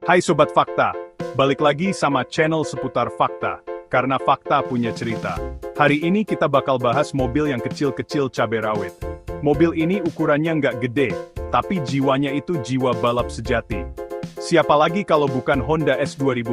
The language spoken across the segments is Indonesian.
Hai Sobat Fakta, balik lagi sama channel seputar fakta, karena fakta punya cerita. Hari ini kita bakal bahas mobil yang kecil-kecil cabai rawit. Mobil ini ukurannya nggak gede, tapi jiwanya itu jiwa balap sejati. Siapa lagi kalau bukan Honda S2000?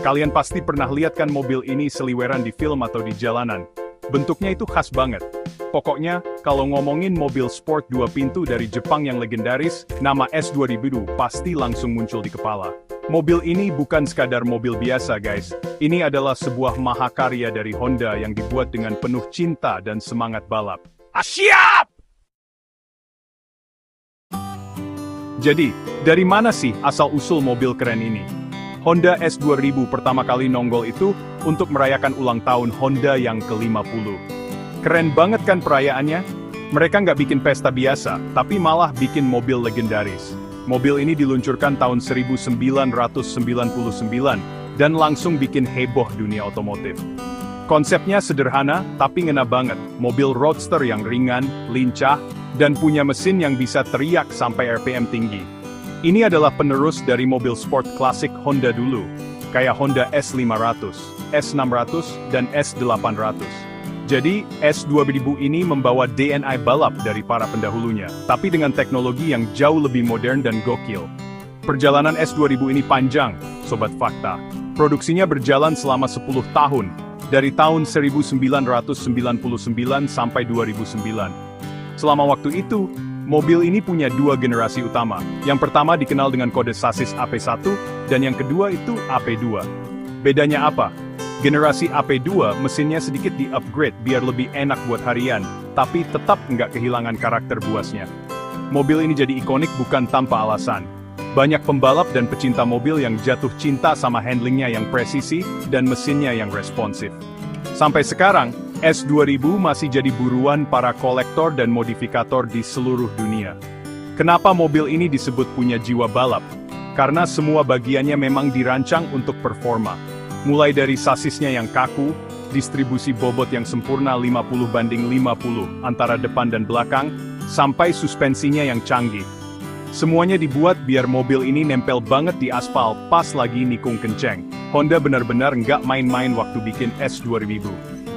Kalian pasti pernah lihat kan mobil ini seliweran di film atau di jalanan. Bentuknya itu khas banget. Pokoknya, kalau ngomongin mobil sport dua pintu dari Jepang yang legendaris, nama S2000 pasti langsung muncul di kepala. Mobil ini bukan sekadar mobil biasa guys, ini adalah sebuah mahakarya dari Honda yang dibuat dengan penuh cinta dan semangat balap. Siap! Jadi, dari mana sih asal-usul mobil keren ini? Honda S2000 pertama kali nongol itu untuk merayakan ulang tahun Honda yang ke-50. Keren banget kan perayaannya? Mereka nggak bikin pesta biasa, tapi malah bikin mobil legendaris. Mobil ini diluncurkan tahun 1999, dan langsung bikin heboh dunia otomotif. Konsepnya sederhana, tapi ngena banget. Mobil roadster yang ringan, lincah, dan punya mesin yang bisa teriak sampai RPM tinggi. Ini adalah penerus dari mobil sport klasik Honda dulu, kayak Honda S500, S600, dan S800. Jadi, S2000 ini membawa DNA balap dari para pendahulunya, tapi dengan teknologi yang jauh lebih modern dan gokil. Perjalanan S2000 ini panjang, Sobat Fakta. Produksinya berjalan selama 10 tahun, dari tahun 1999 sampai 2009. Selama waktu itu, mobil ini punya dua generasi utama. Yang pertama dikenal dengan kode sasis AP1, dan yang kedua itu AP2. Bedanya apa? Generasi AP2 mesinnya sedikit di-upgrade biar lebih enak buat harian, tapi tetap nggak kehilangan karakter buasnya. Mobil ini jadi ikonik bukan tanpa alasan. Banyak pembalap dan pecinta mobil yang jatuh cinta sama handlingnya yang presisi dan mesinnya yang responsif. Sampai sekarang, S2000 masih jadi buruan para kolektor dan modifikator di seluruh dunia. Kenapa mobil ini disebut punya jiwa balap? Karena semua bagiannya memang dirancang untuk performa. Mulai dari sasisnya yang kaku, distribusi bobot yang sempurna 50/50 antara depan dan belakang, sampai suspensinya yang canggih. Semuanya dibuat biar mobil ini nempel banget di aspal pas lagi nikung kenceng. Honda benar-benar nggak main-main waktu bikin S2000.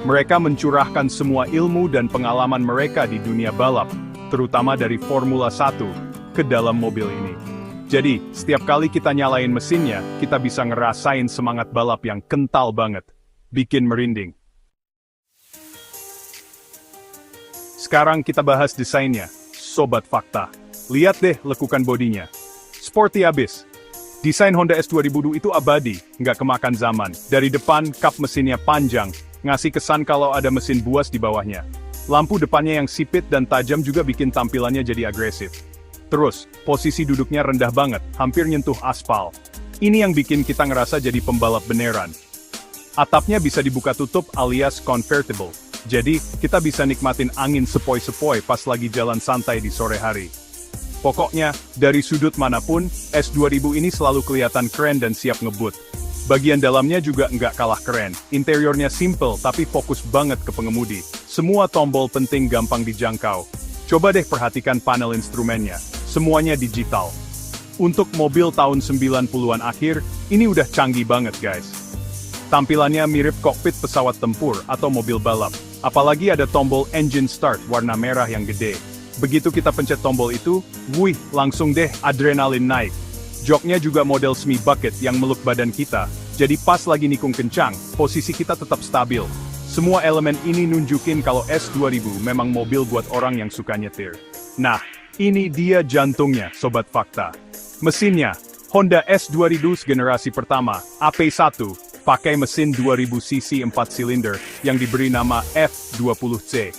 Mereka mencurahkan semua ilmu dan pengalaman mereka di dunia balap, terutama dari Formula 1, ke dalam mobil ini. Jadi, setiap kali kita nyalain mesinnya, kita bisa ngerasain semangat balap yang kental banget. Bikin merinding. Sekarang kita bahas desainnya. Sobat Fakta. Lihat deh lekukan bodinya. Sporty abis. Desain Honda S2000 itu abadi, nggak kemakan zaman. Dari depan, kap mesinnya panjang, ngasih kesan kalau ada mesin buas di bawahnya. Lampu depannya yang sipit dan tajam juga bikin tampilannya jadi agresif. Terus, posisi duduknya rendah banget, hampir nyentuh aspal. Ini yang bikin kita ngerasa jadi pembalap beneran. Atapnya bisa dibuka tutup alias convertible. Jadi, kita bisa nikmatin angin sepoi-sepoi pas lagi jalan santai di sore hari. Pokoknya, dari sudut manapun, S2000 ini selalu kelihatan keren dan siap ngebut. Bagian dalamnya juga nggak kalah keren. Interiornya simple tapi fokus banget ke pengemudi. Semua tombol penting gampang dijangkau. Coba deh perhatikan panel instrumennya. Semuanya digital. Untuk mobil tahun 90-an akhir, ini udah canggih banget guys. Tampilannya mirip kokpit pesawat tempur atau mobil balap. Apalagi ada tombol engine start warna merah yang gede. Begitu kita pencet tombol itu, wih, langsung deh adrenalin naik. Joknya juga model semi bucket yang meluk badan kita. Jadi pas lagi nikung kencang, posisi kita tetap stabil. Semua elemen ini nunjukin kalau S2000 memang mobil buat orang yang suka nyetir. Nah, ini dia jantungnya, Sobat Fakta. Mesinnya, Honda S2000 generasi pertama, AP1, pakai mesin 2000 cc 4 silinder yang diberi nama F20C.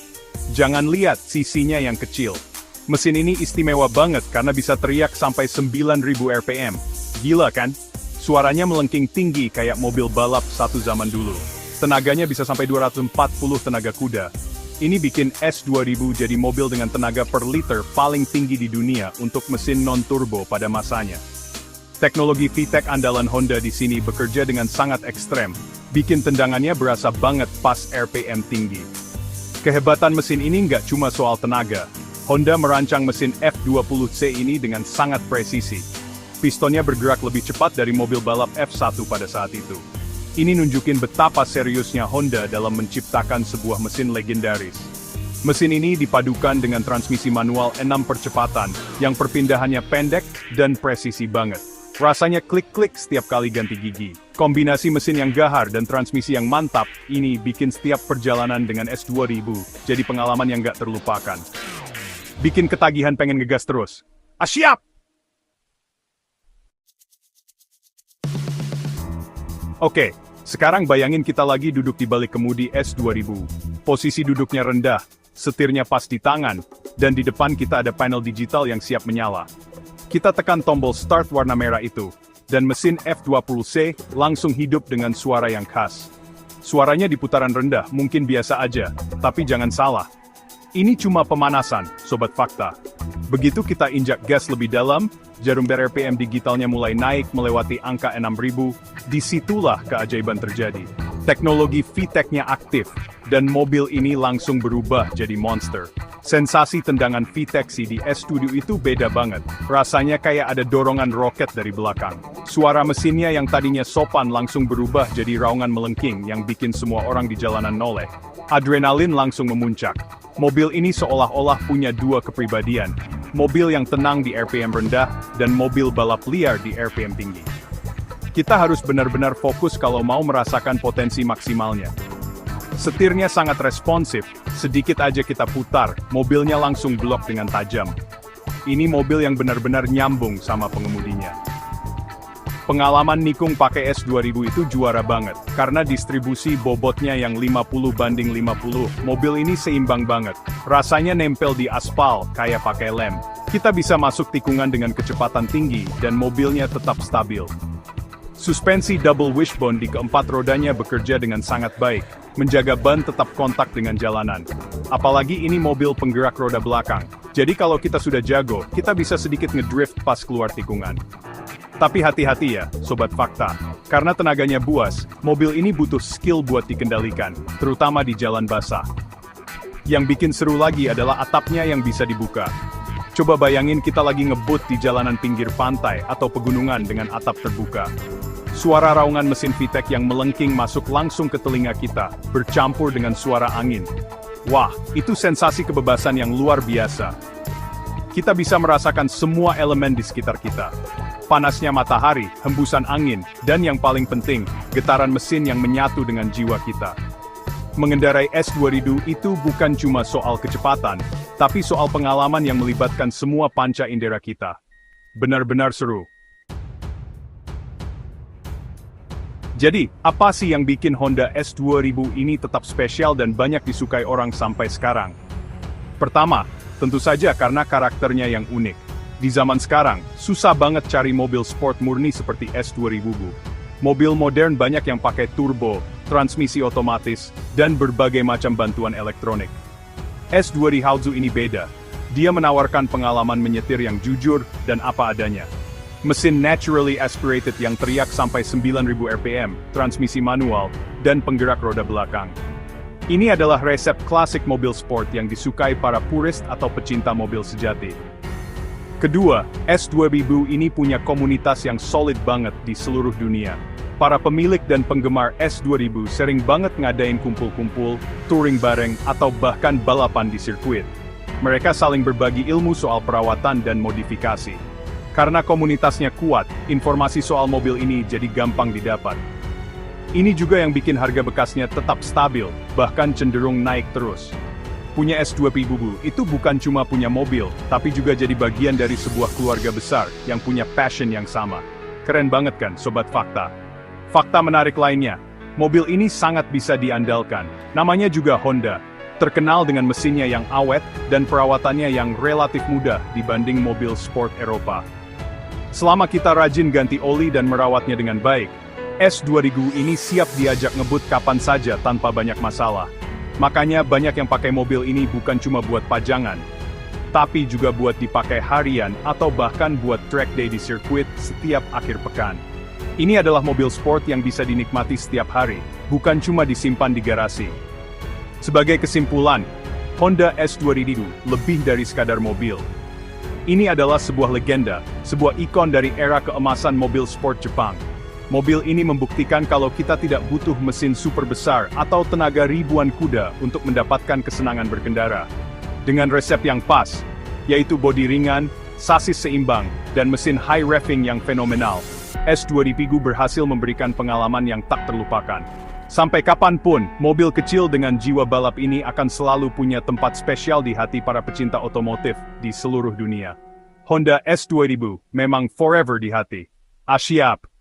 Jangan lihat cc-nya yang kecil. Mesin ini istimewa banget karena bisa teriak sampai 9000 RPM. Gila kan? Suaranya melengking tinggi kayak mobil balap satu zaman dulu. Tenaganya bisa sampai 240 tenaga kuda. Ini bikin S2000 jadi mobil dengan tenaga per liter paling tinggi di dunia untuk mesin non-turbo pada masanya. Teknologi VTEC andalan Honda di sini bekerja dengan sangat ekstrem, bikin tendangannya berasa banget pas RPM tinggi. Kehebatan mesin ini nggak cuma soal tenaga. Honda merancang mesin F20C ini dengan sangat presisi. Pistonnya bergerak lebih cepat dari mobil balap F1 pada saat itu. Ini nunjukin betapa seriusnya Honda dalam menciptakan sebuah mesin legendaris. Mesin ini dipadukan dengan transmisi manual 6 percepatan, yang perpindahannya pendek dan presisi banget. Rasanya klik-klik setiap kali ganti gigi. Kombinasi mesin yang gahar dan transmisi yang mantap, ini bikin setiap perjalanan dengan S2000 jadi pengalaman yang gak terlupakan. Bikin ketagihan pengen ngegas terus. Siap! Oke, sekarang bayangin kita lagi duduk di balik kemudi S2000. Posisi duduknya rendah, setirnya pas di tangan, dan di depan kita ada panel digital yang siap menyala. Kita tekan tombol start warna merah itu, dan mesin F20C langsung hidup dengan suara yang khas. Suaranya di putaran rendah mungkin biasa aja, tapi jangan salah. Ini cuma pemanasan, Sobat Fakta. Begitu kita injak gas lebih dalam, jarum RPM digitalnya mulai naik melewati angka 6000, disitulah keajaiban terjadi. Teknologi VTEC-nya aktif, dan mobil ini langsung berubah jadi monster. Sensasi tendangan VTEC di S-Studio itu beda banget. Rasanya kayak ada dorongan roket dari belakang. Suara mesinnya yang tadinya sopan langsung berubah jadi raungan melengking yang bikin semua orang di jalanan noleh. Adrenalin langsung memuncak. Mobil ini seolah-olah punya dua kepribadian. Mobil yang tenang di RPM rendah, dan mobil balap liar di RPM tinggi. Kita harus benar-benar fokus kalau mau merasakan potensi maksimalnya. Setirnya sangat responsif, sedikit aja kita putar, mobilnya langsung blok dengan tajam. Ini mobil yang benar-benar nyambung sama pengemudinya. Pengalaman nikung pakai S2000 itu juara banget, karena distribusi bobotnya yang 50/50, mobil ini seimbang banget. Rasanya nempel di aspal, kayak pakai lem. Kita bisa masuk tikungan dengan kecepatan tinggi, dan mobilnya tetap stabil. Suspensi double wishbone di keempat rodanya bekerja dengan sangat baik, menjaga ban tetap kontak dengan jalanan. Apalagi ini mobil penggerak roda belakang, jadi kalau kita sudah jago, kita bisa sedikit ngedrift pas keluar tikungan. Tapi hati-hati ya, Sobat Fakta, karena tenaganya buas, mobil ini butuh skill buat dikendalikan, terutama di jalan basah. Yang bikin seru lagi adalah atapnya yang bisa dibuka. Coba bayangin kita lagi ngebut di jalanan pinggir pantai atau pegunungan dengan atap terbuka. Suara raungan mesin VTEC yang melengking masuk langsung ke telinga kita, bercampur dengan suara angin. Wah, itu sensasi kebebasan yang luar biasa. Kita bisa merasakan semua elemen di sekitar kita. Panasnya matahari, hembusan angin, dan yang paling penting, getaran mesin yang menyatu dengan jiwa kita. Mengendarai S2000 itu bukan cuma soal kecepatan, tapi soal pengalaman yang melibatkan semua panca indera kita. Benar-benar seru. Jadi, apa sih yang bikin Honda S2000 ini tetap spesial dan banyak disukai orang sampai sekarang? Pertama, tentu saja karena karakternya yang unik. Di zaman sekarang, susah banget cari mobil sport murni seperti S2000. Mobil modern banyak yang pakai turbo, transmisi otomatis, dan berbagai macam bantuan elektronik. S2000 ini beda. Dia menawarkan pengalaman menyetir yang jujur dan apa adanya. Mesin naturally aspirated yang teriak sampai 9000 rpm, transmisi manual, dan penggerak roda belakang. Ini adalah resep klasik mobil sport yang disukai para purist atau pecinta mobil sejati. Kedua, S2000 ini punya komunitas yang solid banget di seluruh dunia. Para pemilik dan penggemar S2000 sering banget ngadain kumpul-kumpul, touring bareng, atau bahkan balapan di sirkuit. Mereka saling berbagi ilmu soal perawatan dan modifikasi. Karena komunitasnya kuat, informasi soal mobil ini jadi gampang didapat. Ini juga yang bikin harga bekasnya tetap stabil, bahkan cenderung naik terus. Punya S2000 itu bukan cuma punya mobil, tapi juga jadi bagian dari sebuah keluarga besar yang punya passion yang sama. Keren banget kan, Sobat Fakta? Fakta menarik lainnya, mobil ini sangat bisa diandalkan. Namanya juga Honda. Terkenal dengan mesinnya yang awet dan perawatannya yang relatif mudah dibanding mobil sport Eropa. Selama kita rajin ganti oli dan merawatnya dengan baik, S2000 ini siap diajak ngebut kapan saja tanpa banyak masalah. Makanya banyak yang pakai mobil ini bukan cuma buat pajangan, tapi juga buat dipakai harian atau bahkan buat track day di sirkuit setiap akhir pekan. Ini adalah mobil sport yang bisa dinikmati setiap hari, bukan cuma disimpan di garasi. Sebagai kesimpulan, Honda S2000 lebih dari sekadar mobil. Ini adalah sebuah legenda, sebuah ikon dari era keemasan mobil sport Jepang. Mobil ini membuktikan kalau kita tidak butuh mesin super besar atau tenaga ribuan kuda untuk mendapatkan kesenangan berkendara. Dengan resep yang pas, yaitu bodi ringan, sasis seimbang, dan mesin high revving yang fenomenal, S2000 berhasil memberikan pengalaman yang tak terlupakan. Sampai kapanpun, mobil kecil dengan jiwa balap ini akan selalu punya tempat spesial di hati para pecinta otomotif di seluruh dunia. Honda S2000 memang forever di hati. Siap!